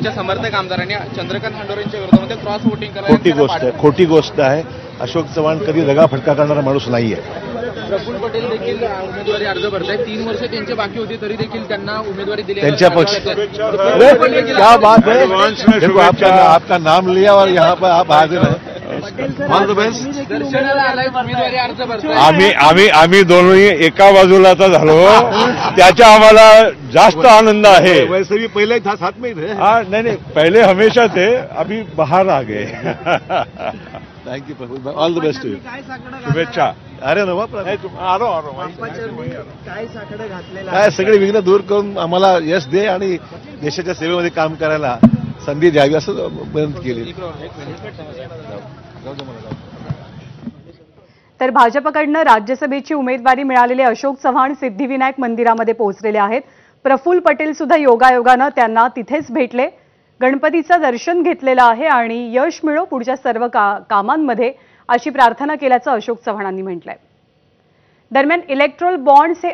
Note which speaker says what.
Speaker 1: तुमच्या समर्थक आमदारांनी चंद्रकांत हंडोरेंच्या विरोधामध्ये क्रॉस वोटिंग करायला
Speaker 2: खोटी गोष्ट आहे। अशोक चव्हाण कधी दगाफटका करणारा माणूस नाहीये।
Speaker 1: प्रफुल्ल पटेल देखील उमेदवारी अर्ज भरतायत। 3 वर्ष त्यांचे बाकी होते तरी देखील त्यांना उमेदवारी दिली।
Speaker 2: त्यांच्या पक्ष क्या बात है, देखो आपका नाम लिया और यहाँ पर आप हाजिर हैं। All the best.
Speaker 1: उमेदवारी अर्ज भरताय।
Speaker 2: आम्ही दोन्ही एका बाजूला आता झालो, त्याचा आम्हाला जास्त आनंद आहे। वैसे भी पहले साथ में थे। हाँ नहीं पहले हमेशा थे, अभी बाहर आ गए। Thank you Prafulla, all the best to you. शुभेच्छा। अरे नवा काय सगळे विघ्न दूर करून आम्हाला यश दे आणि देशाच्या सेवेमध्ये काम करायला संधी द्यावी असं विनंती केली।
Speaker 3: तर भाजपकडनं राज्यसभेची उमेदवारी मिळालेले अशोक चव्हाण सिद्धिविनायक मंदिरामध्ये पोहोचलेले आहेत। प्रफुल्ल पटेल सुद्धा योगायोगानं त्यांना तिथेच भेटले, गणपतीचं दर्शन घेतलेलं आहे आणि यश मिळो पुढच्या सर्व कामांमध्ये अशी प्रार्थना केल्याचं अशोक चव्हाणांनी म्हटलंय। दरम्यान इलेक्ट्रोल बॉन्ड्स हे